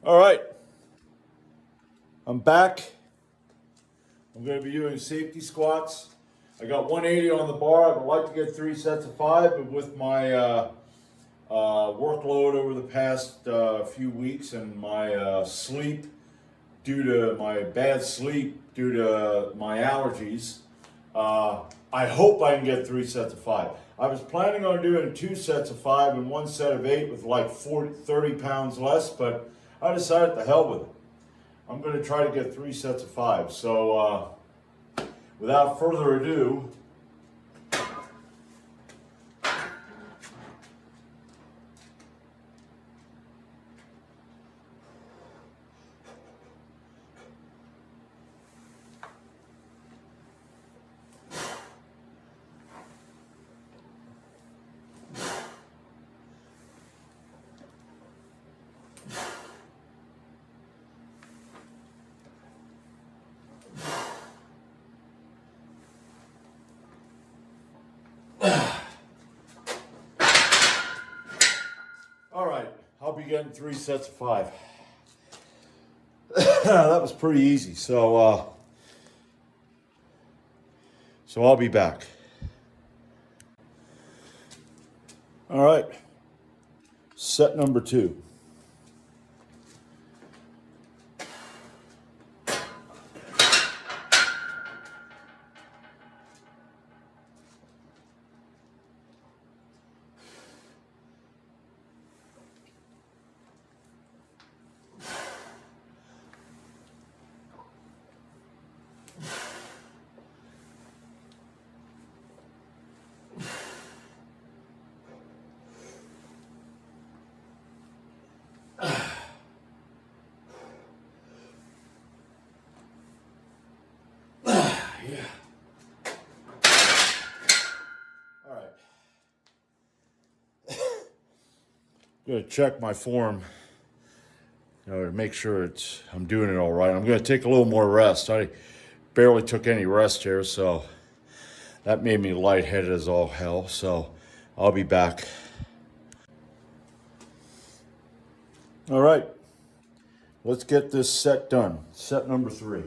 All right, I'm back. I'm going to be doing safety squats. I got 180 on the bar. I would like to get 3 sets of 5, but with my workload over the past few weeks and my sleep, due to my bad sleep, due to my allergies, I hope I can get 3 sets of 5. I was planning on doing 2 sets of 5 and 1 set of 8 with like 30 pounds less, but I decided to hell with it. I'm going to try to get 3 sets of 5. So without further ado, all right, I'll be getting 3 sets of 5. That was pretty easy. So I'll be back. All right, set number 2. Yeah. All right. I'm gonna check my form, to make sure I'm doing it all right. I'm gonna take a little more rest. I barely took any rest here, so that made me lightheaded as all hell. So I'll be back. All right. Let's get this set done. Set number 3.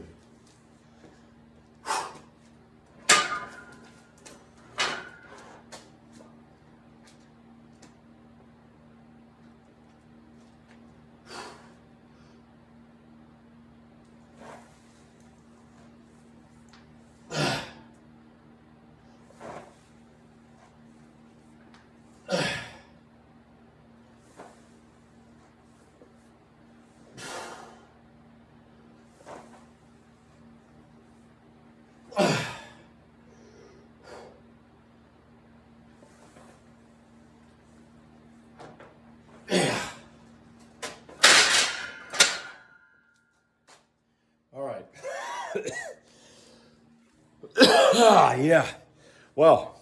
All right. Yeah. Well,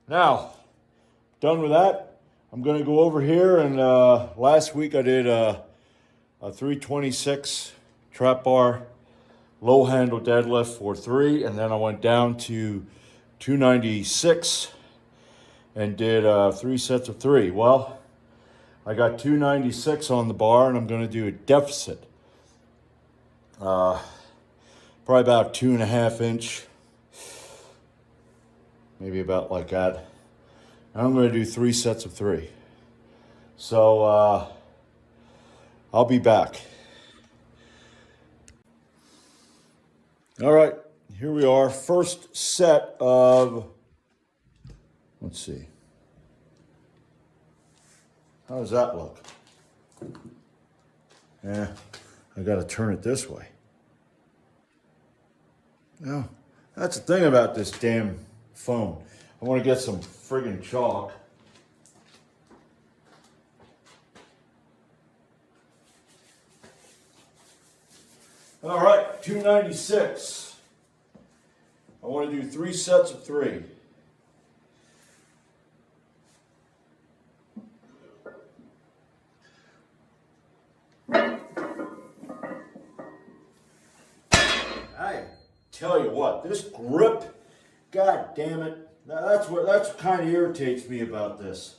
now, done with that. I'm going to go over here, and last week I did a 326 trap bar low handle deadlift for 3, and then I went down to 296 and did 3 sets of 3. Well, I got 296 on the bar, and I'm going to do a deficit. Probably about 2.5 inch, maybe about like that. And I'm going to do 3 sets of 3. So I'll be back. All right, here we are. First set of, let's see. How does that look? Yeah, I got to turn it this way. Now, that's the thing about this damn phone. I want to get some friggin' chalk. All right, 296. I want to do 3 sets of 3. I tell you what, this grip, god damn it, that's what kind of irritates me about this.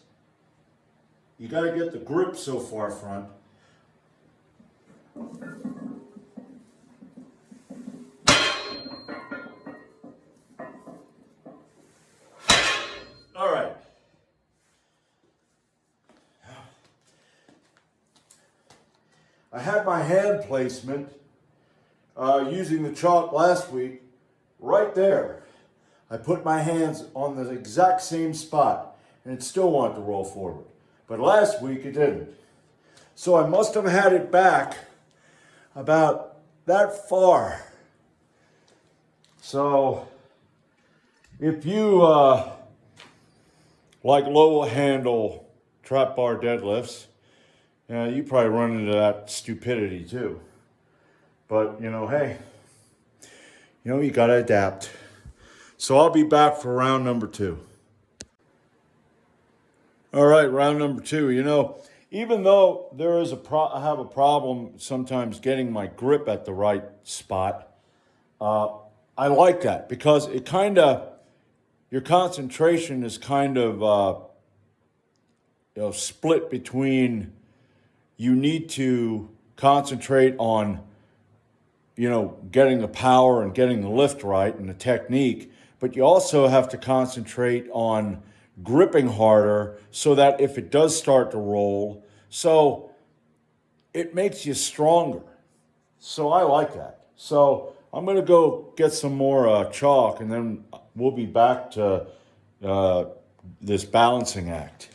You got to get the grip so far front. All right. I had my hand placement using the chalk last week right there. I put my hands on the exact same spot and it still wanted to roll forward. But last week it didn't. So I must have had it back about that far. So if you like low handle trap bar deadlifts, you probably run into that stupidity too. But hey, you gotta adapt. So I'll be back for round number 2. All right, round number 2. Even though there is I have a problem sometimes getting my grip at the right spot, I like that because it your concentration is kind of split between you need to concentrate on getting the power and getting the lift right and the technique, but you also have to concentrate on gripping harder so that if it does start to roll, so it makes you stronger. So I like that. So I'm going to go get some more chalk and then we'll be back to this balancing act.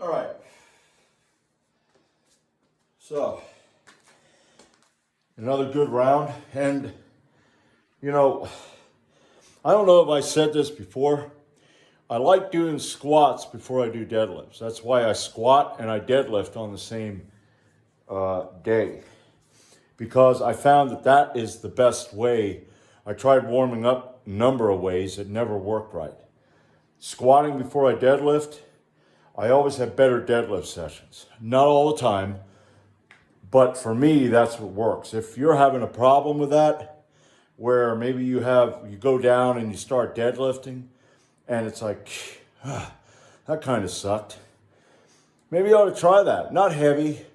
All right. So, another good round. And, I don't know if I said this before. I like doing squats before I do deadlifts. That's why I squat and I deadlift on the same day. Because I found that is the best way. I tried warming up a number of ways. It never worked right. Squatting before I deadlift, I always have better deadlift sessions. Not all the time, but for me, that's what works. If you're having a problem with that, where maybe you go down and you start deadlifting, and it's like, that kind of sucked. Maybe you ought to try that. Not heavy.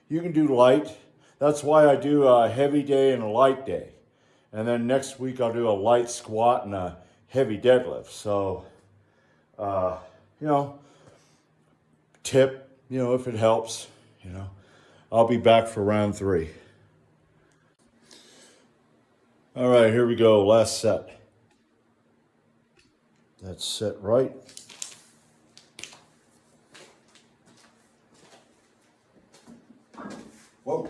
You can do light. That's why I do a heavy day and a light day. And then next week I'll do a light squat and a heavy deadlift. So, tip, if it helps, I'll be back for round 3. All right, here we go. Last set. That's set right. Whoa.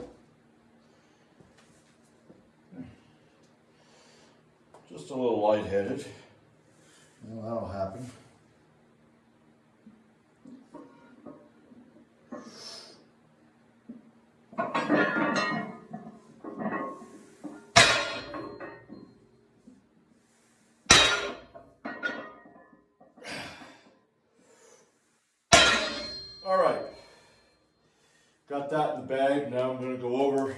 Just a little lightheaded. That'll happen. All right. Got that in the bag. Now I'm going to go over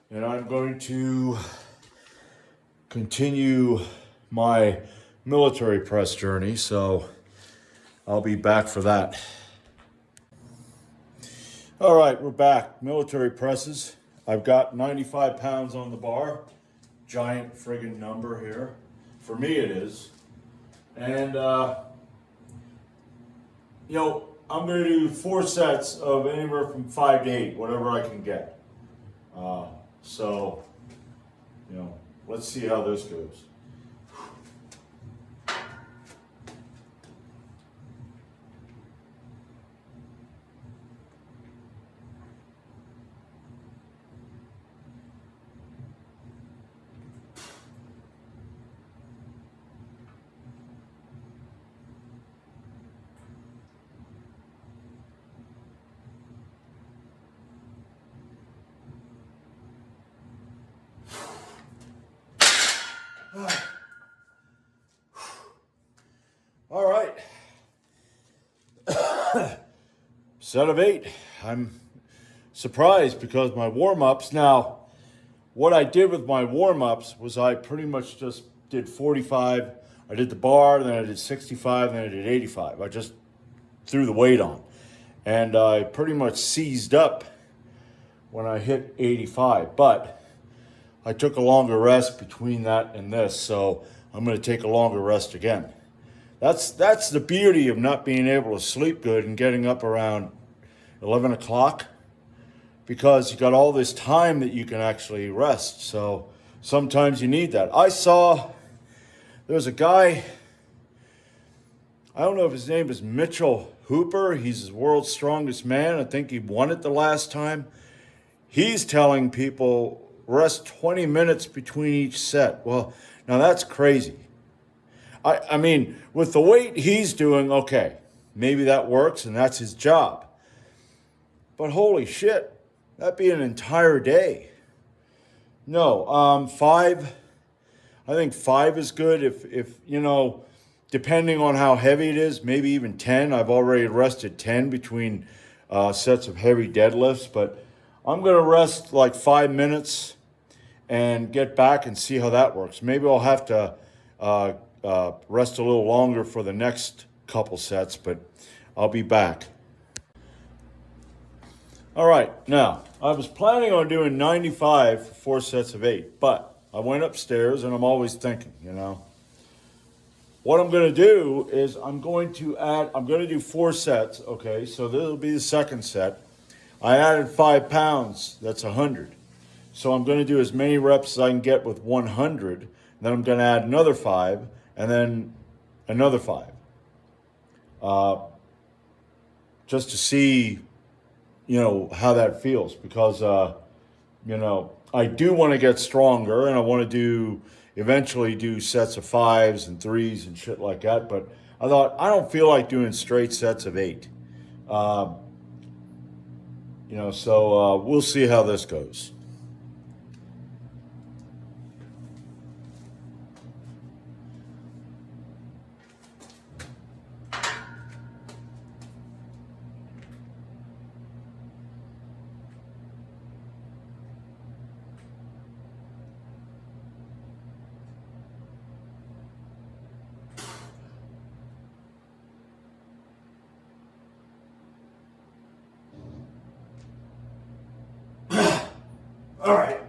and I'm going to continue my military press journey. So I'll be back for that. All right, we're back. Military presses. I've got 95 pounds on the bar. Giant friggin' number here. For me it is. And, I'm going to do 4 sets of anywhere from 5 to 8, whatever I can get. So, let's see how this goes. All right. Set of 8. I'm surprised because my warm-ups, now what I did with my warm-ups was I pretty much just did 45. I did the bar, then I did 65, then I did 85. I just threw the weight on. And I pretty much seized up when I hit 85. But I took a longer rest between that and this, so I'm going to take a longer rest again. That's the beauty of not being able to sleep good and getting up around 11 o'clock, because you got all this time that you can actually rest. So sometimes you need that. I saw there's a guy, I don't know if his name is Mitchell Hooper. He's the world's strongest man. I think he won it the last time. He's telling people rest 20 minutes between each set. Well, now that's crazy. I mean, with the weight he's doing, okay, maybe that works and that's his job. But holy shit, that'd be an entire day. No, 5, I think 5 is good if you know, depending on how heavy it is, maybe even 10. I've already rested 10 between sets of heavy deadlifts, but I'm gonna rest like 5 minutes and get back and see how that works. Maybe I'll have to rest a little longer for the next couple sets, but I'll be back. All right, now, I was planning on doing 95 for 4 sets of 8, but I went upstairs and I'm always thinking, you know. What I'm gonna do is I'm gonna do 4 sets, okay, so this will be the second set. I added 5 pounds, that's 100. So I'm gonna do as many reps as I can get with 100, then I'm gonna add another 5, and then another 5. Just to see, you know, how that feels, because, you know, I do want to get stronger and I want to eventually do sets of 5s and 3s and shit like that. But I thought, I don't feel like doing straight sets of 8. You know, so we'll see how this goes. All right.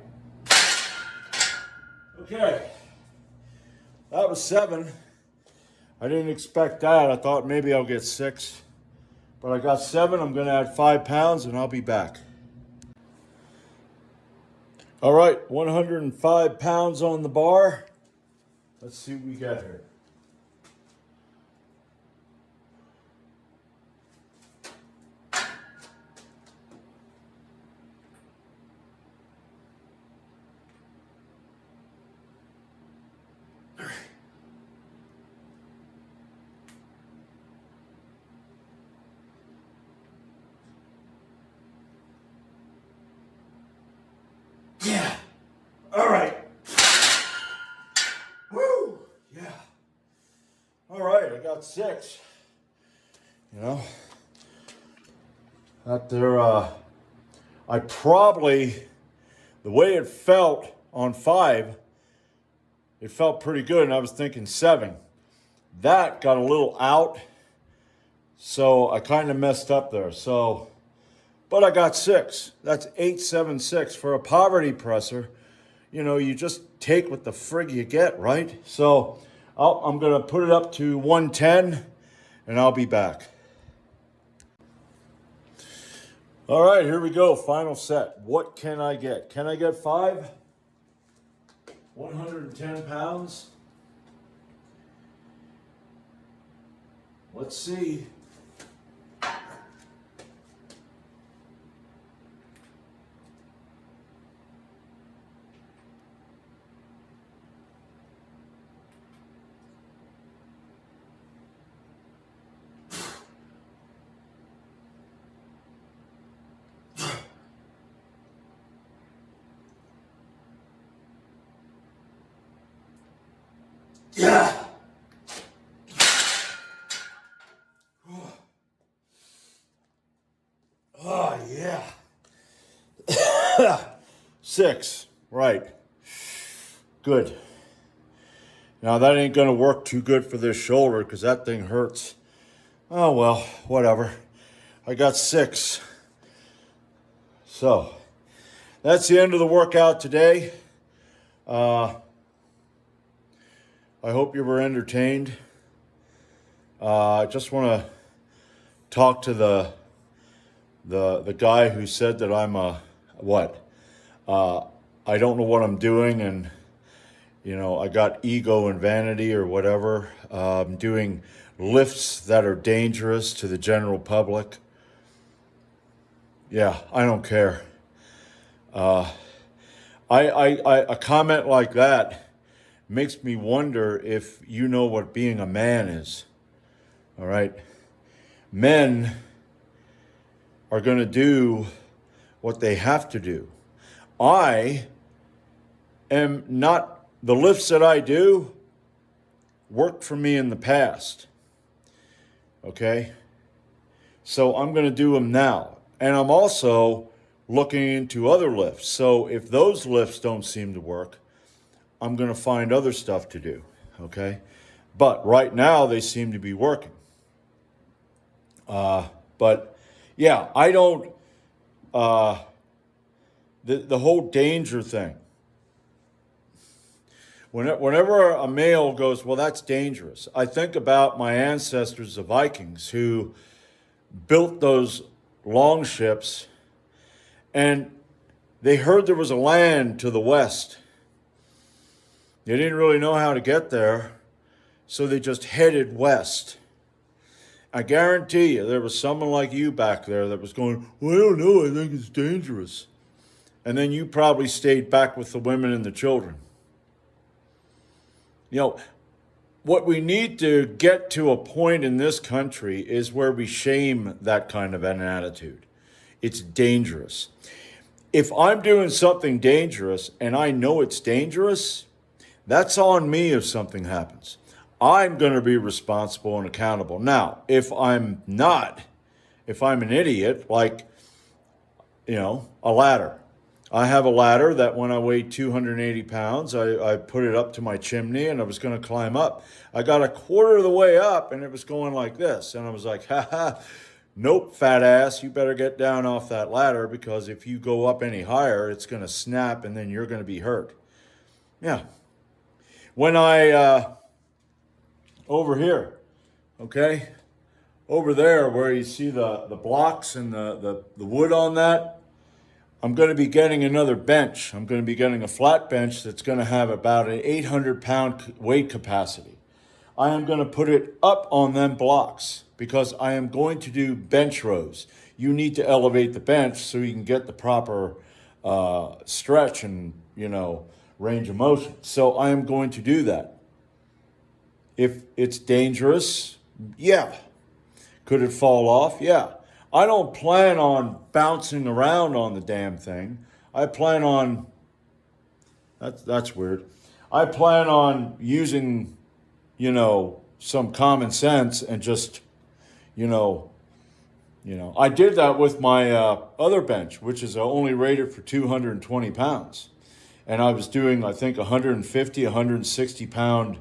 Okay. That was 7. I didn't expect that. I thought maybe I'll get 6. But I got 7. I'm going to add 5 pounds and I'll be back. All right, 105 pounds on the bar. Let's see what we got here. Yeah. All right. Woo. Yeah. All right, I got 6. You know, out there, I probably, the way it felt on 5, it felt pretty good, and I was thinking 7. That got a little out, so I kind of messed up there. So, but I got 6. That's 876 for a poverty presser. You know, you just take what the frig you get, right? So I'm going to put it up to 110, and I'll be back. All right, here we go. Final set. What can I get? Can I get 5? 110 pounds. Let's see. Yeah. Oh, yeah. 6. Right. Good. Now, that ain't going to work too good for this shoulder because that thing hurts. Oh, well, whatever. I got 6. So, that's the end of the workout today. I hope you were entertained. I just want to talk to the guy who said that I'm I don't know what I'm doing, and I got ego and vanity or whatever. I'm doing lifts that are dangerous to the general public. Yeah, I don't care. A comment like that makes me wonder if you know what being a man is. All right. Men are going to do what they have to do. I am not, the lifts that I do worked for me in the past. Okay? So I'm going to do them now. And I'm also looking into other lifts. So if those lifts don't seem to work, I'm going to find other stuff to do. Okay? But right now they seem to be working. But yeah, I don't, the whole danger thing. Whenever a male goes, well, that's dangerous, I think about my ancestors, the Vikings, who built those long ships, and they heard there was a land to the west. They didn't really know how to get there, so they just headed west. I guarantee you there was someone like you back there that was going, well, I don't know, I think it's dangerous. And then you probably stayed back with the women and the children. What we need to get to a point in this country is where we shame that kind of an attitude. It's dangerous. If I'm doing something dangerous and I know it's dangerous, that's on me if something happens. I'm going to be responsible and accountable. Now, if I'm not, if I'm an idiot, like, a ladder. I have a ladder that when I weighed 280 pounds, I put it up to my chimney and I was going to climb up. I got a quarter of the way up and it was going like this. And I was like, nope, fat ass, you better get down off that ladder because if you go up any higher, it's going to snap and then you're going to be hurt. Yeah. When over here, okay? Over there where you see the blocks and the wood on that, I'm going to be getting another bench. I'm going to be getting a flat bench that's going to have about an 800-pound weight capacity. I am going to put it up on them blocks because I am going to do bench rows. You need to elevate the bench so you can get the proper stretch and, range of motion. So I am going to do that. If it's dangerous, yeah. Could it fall off? Yeah. I don't plan on bouncing around on the damn thing. I plan on, that's weird. I plan on using, some common sense and just, I did that with my other bench, which is only rated for 220 pounds. And I was doing, I think, 150, 160 pound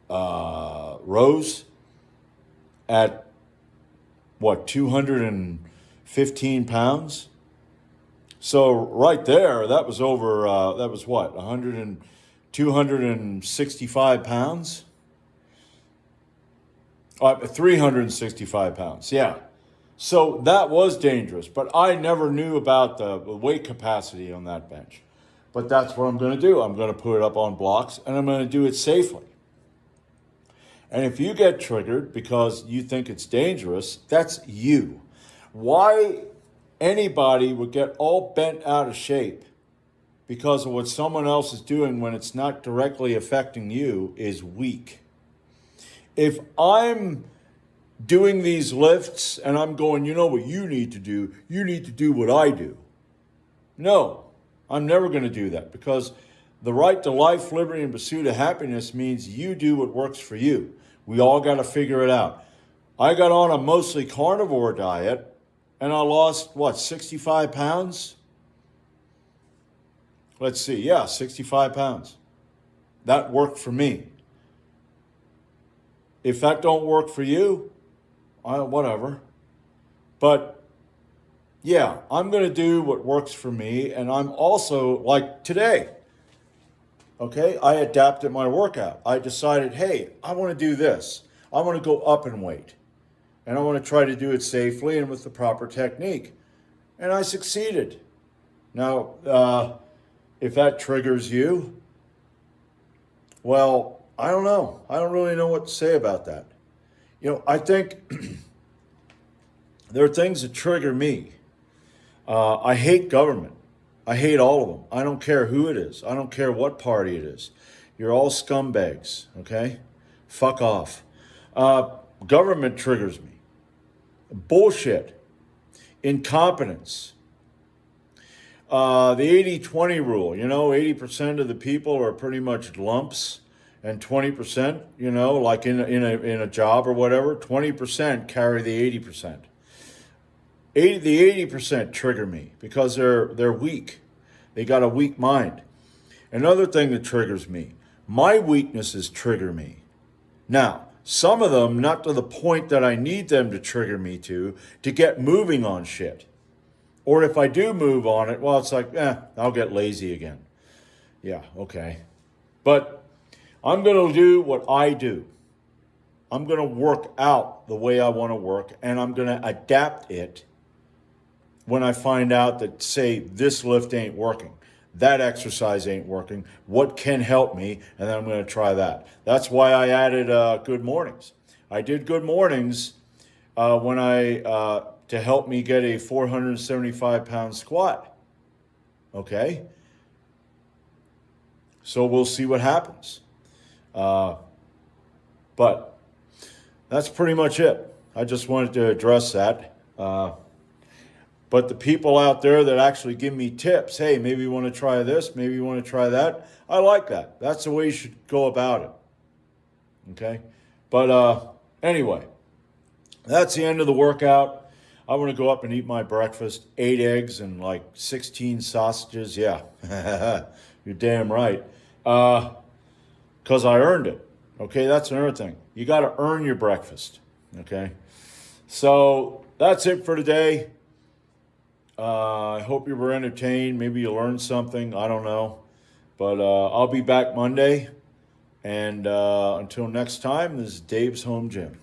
rows at 215 pounds? So right there, that was over, 265 pounds? 365 pounds, yeah. So that was dangerous, but I never knew about the weight capacity on that bench. But that's what I'm going to do. I'm going to put it up on blocks, and I'm going to do it safely. And if you get triggered because you think it's dangerous, that's you. Why anybody would get all bent out of shape because of what someone else is doing when it's not directly affecting you is weak. If I'm doing these lifts and I'm going, you know what you need to do? You need to do what I do. No, I'm never going to do that because The right to life, liberty, and pursuit of happiness means you do what works for you. We all got to figure it out. I got on a mostly carnivore diet and I lost, 65 pounds? Let's see, yeah, 65 pounds. That worked for me. If that don't work for you, whatever. But yeah, I'm going to do what works for me. And I'm also, like today, okay, I adapted my workout. I decided, hey, I want to do this. I want to go up in weight. And I want to try to do it safely and with the proper technique. And I succeeded. Now, if that triggers you, well, I don't know. I don't really know what to say about that. I think there are things that trigger me. I hate government. I hate all of them. I don't care who it is. I don't care what party it is. You're all scumbags, okay? Fuck off. Government triggers me. Bullshit. Incompetence. The 80-20 rule, 80% of the people are pretty much lumps, and 20%, like in a job or whatever, 20% carry the 80%. The 80% trigger me because they're weak. They got a weak mind. Another thing that triggers me, my weaknesses trigger me. Now, some of them not to the point that I need them to trigger me to get moving on shit. Or if I do move on it, well, it's like, I'll get lazy again. Yeah, okay. But I'm going to do what I do. I'm going to work out the way I want to work, and I'm going to adapt it when I find out that, say, this lift ain't working, that exercise ain't working, what can help me, and then I'm going to try that. That's why I added good mornings. I did good mornings to help me get a 475-pound squat. Okay? So we'll see what happens. But that's pretty much it. I just wanted to address that. But the people out there that actually give me tips, hey, maybe you want to try this, maybe you want to try that, I like that. That's the way you should go about it. Okay? But anyway, that's the end of the workout. I want to go up and eat my breakfast, 8 eggs and like 16 sausages. Yeah, you're damn right. Because I earned it. Okay, that's another thing. You got to earn your breakfast. Okay? So that's it for today. I hope you were entertained. Maybe you learned something. I don't know. But I'll be back Monday. And until next time, this is Dave's Home Gym.